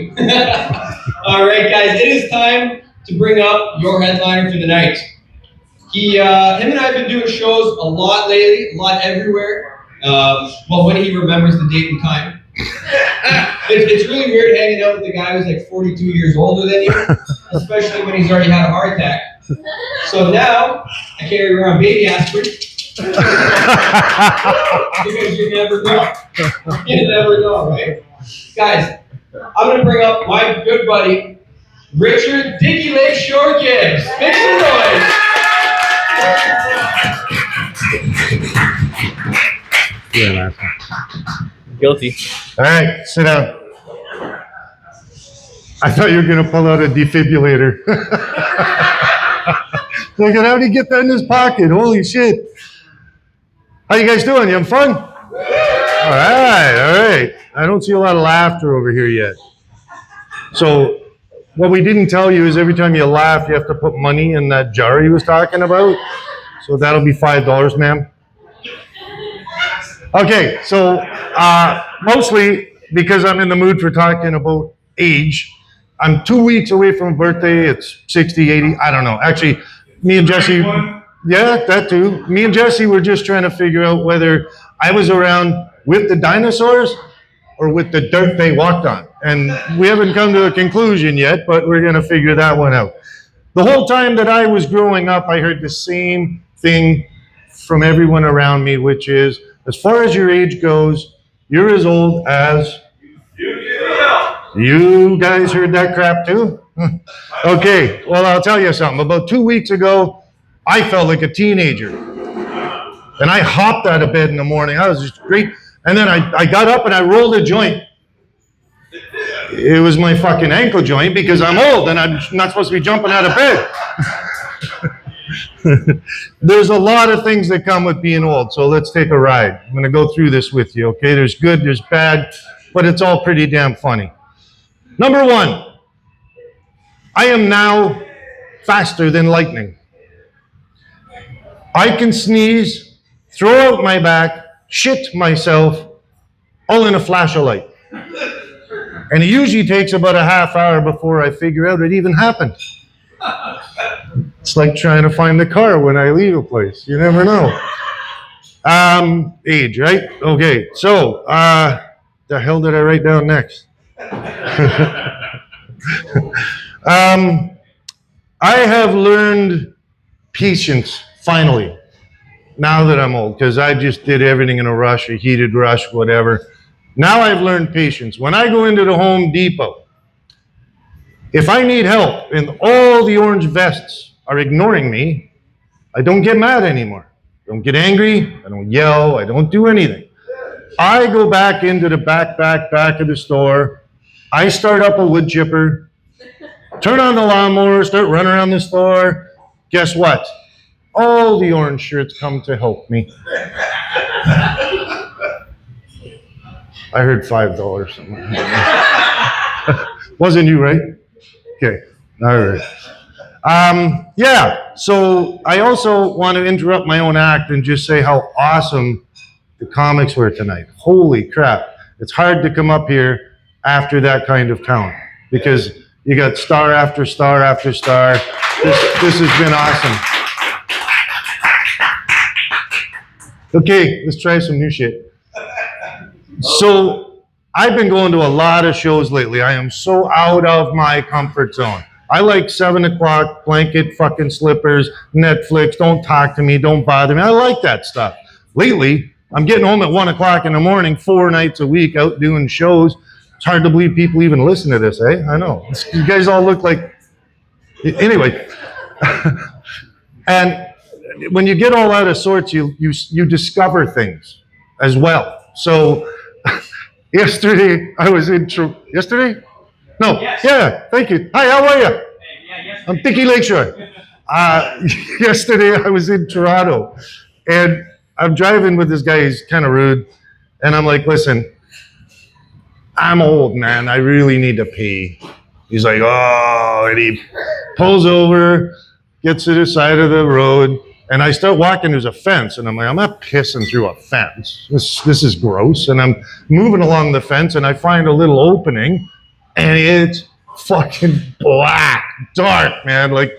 you. All right, guys, it is time to bring up your headliner for the night. Him and I have been doing shows a lot lately, a lot everywhere. Well, when he remembers the date and time. It's really weird hanging out with a guy who's like 42 years older than you, especially when he's already had a heart attack. So now I carry around baby aspirin. Because you never know. You never know, right? Guys, I'm going to bring up my good buddy, Richard Dicky Lakeshore Gibbs. Make some noise. Yeah, man. Guilty. All right, sit down. I thought you were going to pull out a defibrillator. Like, how did he get that in his pocket? Holy shit. How you guys doing? You having fun? All right. I don't see a lot of laughter over here yet. So what we didn't tell you is every time you laugh, you have to put money in that jar he was talking about. So that'll be $5, ma'am. Okay, so mostly because I'm in the mood for talking about age. I'm 2 weeks away from a birthday. It's 60, 80, I don't know. Actually, me and Jesse, yeah, that too. Me and Jesse were just trying to figure out whether I was around with the dinosaurs or with the dirt they walked on. And we haven't come to a conclusion yet, but we're going to figure that one out. The whole time that I was growing up, I heard the same thing from everyone around me, which is, as far as your age goes, you're as old as... You guys heard that crap too? Okay, well, I'll tell you something. About 2 weeks ago, I felt like a teenager. And I hopped out of bed in the morning. I was just great. And then I got up and I rolled a joint. It was my fucking ankle joint because I'm old and I'm not supposed to be jumping out of bed. There's a lot of things that come with being old, so let's take a ride. I'm going to go through this with you, okay? There's good, there's bad, but it's all pretty damn funny. Number one, I am now faster than lightning. I can sneeze, throw out my back, shit myself, all in a flash of light. And it usually takes about a half hour before I figure out it even happened. It's like trying to find the car when I leave a place. You never know. Age, right? Okay, so, the hell did I write down next? I have learned patience, finally, now that I'm old, because I just did everything in a rush, a heated rush, whatever. Now I've learned patience. When I go into the Home Depot, if I need help and all the orange vests are ignoring me, I don't get mad anymore. I don't get angry, I don't yell, I don't do anything. I go back into the back of the store, I start up a wood chipper, turn on the lawnmower, start running around the store. Guess what? All the orange shirts come to help me. I heard $5 somewhere. Wasn't you, right? Okay, all right. Yeah, so I also want to interrupt my own act and just say how awesome the comics were tonight. Holy crap. It's hard to come up here after that kind of talent because you got star after star after star. This has been awesome. Okay, let's try some new shit. So I've been going to a lot of shows lately. I am so out of my comfort zone. I like 7 o'clock, blanket, fucking slippers, Netflix, don't talk to me, don't bother me. I like that stuff. Lately, I'm getting home at 1 o'clock in the morning, 4 nights a week, out doing shows. It's hard to believe people even listen to this, eh? I know. You guys all look like... Anyway. And when you get all out of sorts, you discover things as well. So yesterday, I was in... Yesterday? No. Yes. Yeah, thank you. Hi, how are you? Hey, yeah, I'm Dicky Lakeshore. Yesterday, I was in Toronto, and I'm driving with this guy. He's kind of rude. And I'm like, listen, I'm old, man. I really need to pee. He's like, oh, and he pulls over, gets to the side of the road, and I start walking. There's a fence, and I'm like, I'm not pissing through a fence. This is gross. And I'm moving along the fence, and I find a little opening, and it's fucking black, dark, man. Like,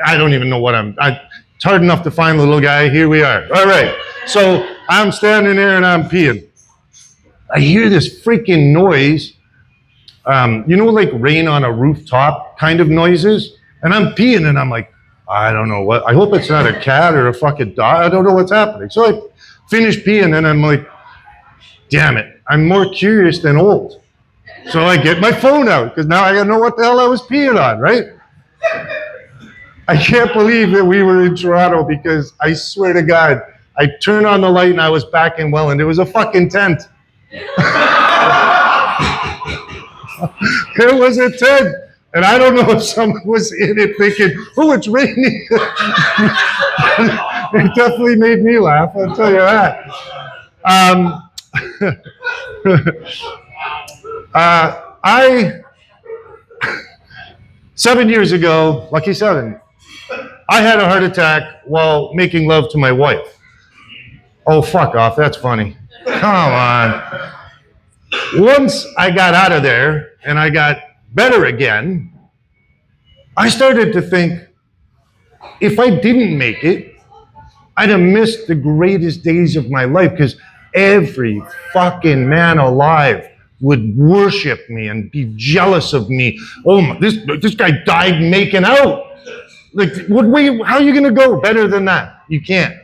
I don't even know what it's hard enough to find the little guy. Here we are. All right. So I'm standing there and I'm peeing. I hear this freaking noise. Like rain on a rooftop kind of noises. And I'm peeing and I'm like, I don't know what. I hope it's not a cat or a fucking dog. I don't know what's happening. So I finish peeing and I'm like, damn it. I'm more curious than old. So I get my phone out because now I gotta know what the hell I was peeing on, right? I can't believe that we were in Toronto because I swear to God, I turned on the light and I was back in Welland. It was a fucking tent. It was a tent. And I don't know if someone was in it thinking, oh, it's raining. It definitely made me laugh, I'll tell you that. 7 years ago, lucky 7, I had a heart attack while making love to my wife. Oh, fuck off, that's funny. Come on. Once I got out of there and I got better again, I started to think, if I didn't make it, I'd have missed the greatest days of my life because every fucking man alive would worship me and be jealous of me. Oh, this guy died making out. Like, how are you gonna go better than that? You can't.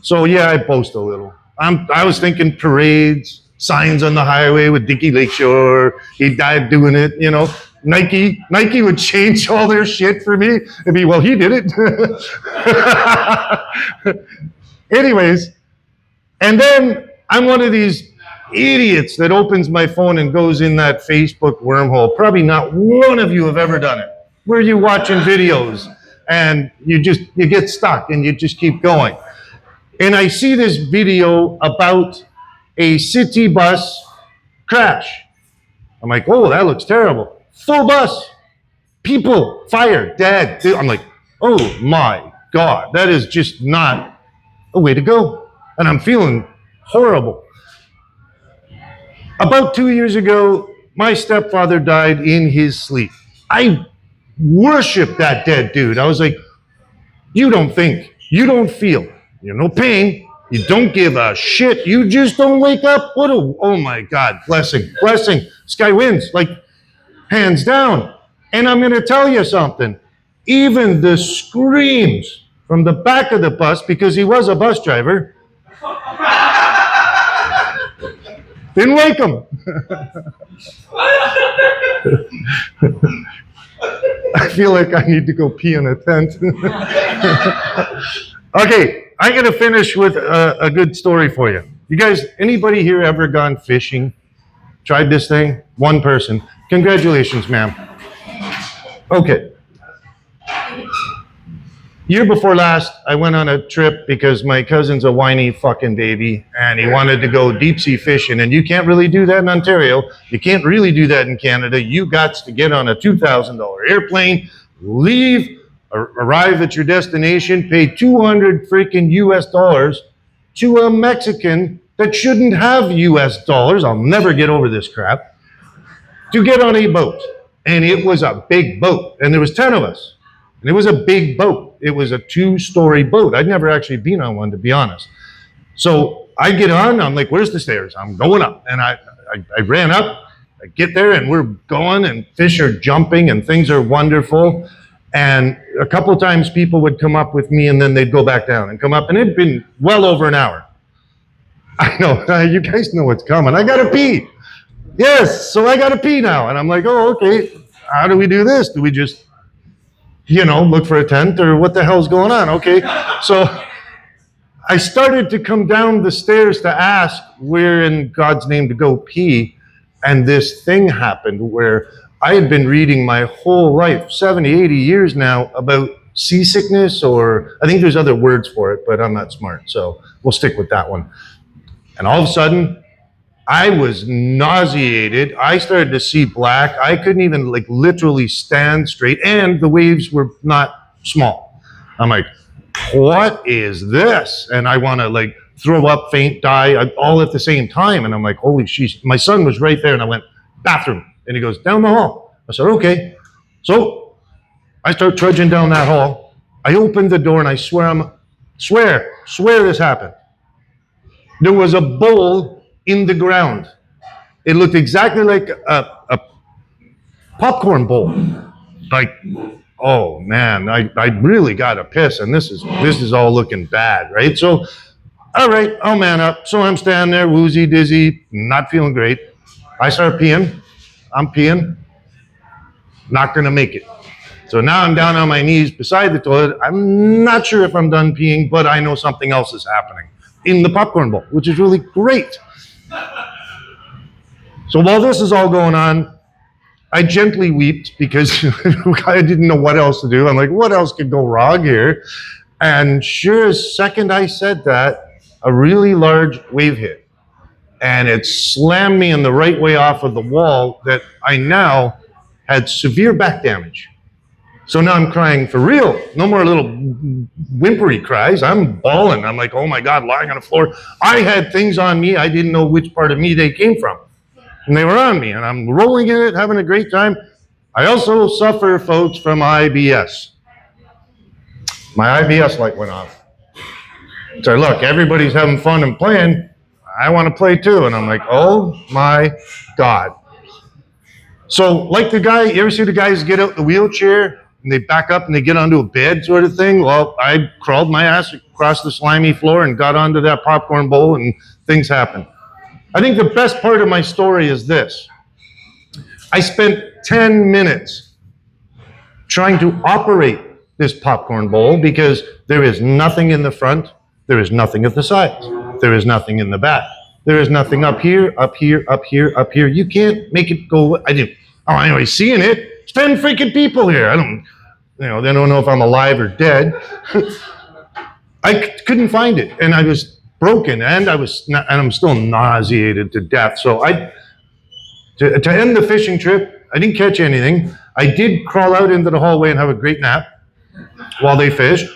So yeah, I boast a little. I was thinking parades, signs on the highway with Dickie Lakeshore. He died doing it, Nike would change all their shit for me. It'd be, well, he did it. Anyways, and then I'm one of these idiots that opens my phone and goes in that Facebook wormhole. Probably not one of you have ever done it. Where you watching videos and you get stuck and you just keep going. And I see this video about a city bus crash. I'm like, oh, that looks terrible. Full bus, people, fire, dead. I'm like, oh my God, that is just not a way to go. And I'm feeling horrible. About 2 years ago, my stepfather died in his sleep. I worshiped that dead dude. I was like, you don't think, you don't feel, you're no pain, you don't give a shit, you just don't wake up. Oh my God, blessing. This guy wins, like hands down. And I'm gonna tell you something, even the screams from the back of the bus, because he was a bus driver, didn't wake him. I feel like I need to go pee in a tent. Okay, I'm gonna finish with a good story for you. You guys, anybody here ever gone fishing? Tried this thing? One person. Congratulations, ma'am. Okay. Year before last, I went on a trip because my cousin's a whiny fucking baby and he wanted to go deep sea fishing. And you can't really do that in Ontario. You can't really do that in Canada. You got to get on a $2,000 airplane, leave, arrive at your destination, pay 200 freaking US dollars to a Mexican that shouldn't have US dollars. I'll never get over this crap. To get on a boat. And it was a big boat. And there was 10 of us. And it was a big boat. It was a 2-story boat. I'd never actually been on one, to be honest. So I get on, I'm like, where's the stairs? I'm going up. And I ran up, I get there and we're going and fish are jumping and things are wonderful. And a couple times people would come up with me and then they'd go back down and come up. And it'd been well over an hour. I know, you guys know what's coming. I gotta pee. Yes, so I gotta pee now. And I'm like, oh, okay, how do we do this? Do we just, look for a tent or what the hell's going on? Okay, so I started to come down the stairs to ask where in God's name to go pee. And this thing happened where I had been reading my whole life, 70, 80 years now, about seasickness, or I think there's other words for it, but I'm not smart, so we'll stick with that one. And all of a sudden, I was nauseated. I started to see black. I couldn't even literally stand straight, and the waves were not small. I'm like, what is this? And I want to throw up, faint, die, all at the same time. And I'm like, holy shit. My son was right there, and I went, bathroom. And he goes, down the hall. I said, okay. So I start trudging down that hall. I opened the door and I swear this happened. There was a bowl in the ground. It looked exactly like a popcorn bowl. Like, oh man, I really got to piss, and this is all looking bad, right? So, all right, I'll man up. So I'm standing there, woozy, dizzy, not feeling great. I start peeing. I'm peeing. Not gonna make it. So now I'm down on my knees beside the toilet. I'm not sure if I'm done peeing, but I know something else is happening in the popcorn bowl, which is really great. So while this is all going on, I gently wept because I didn't know what else to do. I'm like, what else could go wrong here? And sure as second I said that, a really large wave hit. And it slammed me in the right way off of the wall that I now had severe back damage. So now I'm crying for real. No more little whimpery cries. I'm bawling. I'm like, oh my God, lying on the floor. I had things on me. I didn't know which part of me they came from. And they were on me, and I'm rolling in it, having a great time. I also suffer, folks, from IBS. My IBS light went off. So look, everybody's having fun and playing. I want to play too. And I'm like, oh my God. So like the guy, you ever see the guys get out the wheelchair and they back up and they get onto a bed sort of thing? Well, I crawled my ass across the slimy floor and got onto that popcorn bowl, and things happened. I think the best part of my story is this. I spent 10 minutes trying to operate this popcorn bowl because there is nothing in the front, there is nothing at the sides, there is nothing in the back, there is nothing up here, up here, up here, up here. You can't make it go. Anyway, seeing it, it's 10 freaking people here. They don't know if I'm alive or dead. I couldn't find it, and I was broken, and I'm still nauseated to death. So to end the fishing trip, I didn't catch anything. I did crawl out into the hallway and have a great nap while they fished.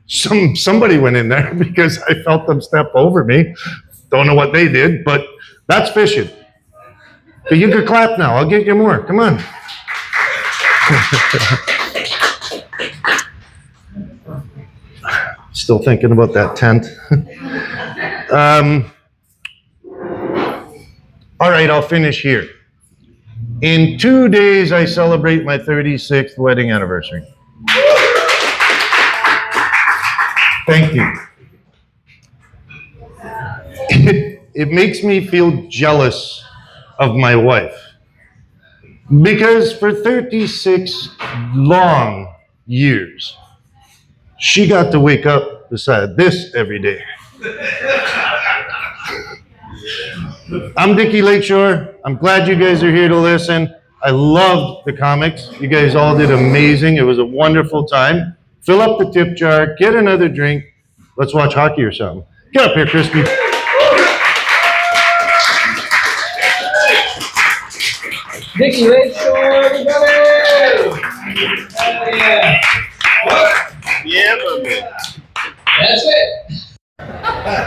Somebody went in there because I felt them step over me. Don't know what they did, but that's fishing. But you could clap now. I'll get you more. Come on. Still thinking about that tent. All right, I'll finish here. In 2 days, I celebrate my 36th wedding anniversary. Thank you. It makes me feel jealous of my wife because for 36 long years, she got to wake up beside this every day. I'm Dickie Lakeshore. I'm glad you guys are here to listen. I loved the comics. You guys all did amazing. It was a wonderful time. Fill up the tip jar, get another drink. Let's watch hockey or something. Get up here, Crispy. Dickie Lakeshore, everybody! Oh, yeah. Yeah, my man.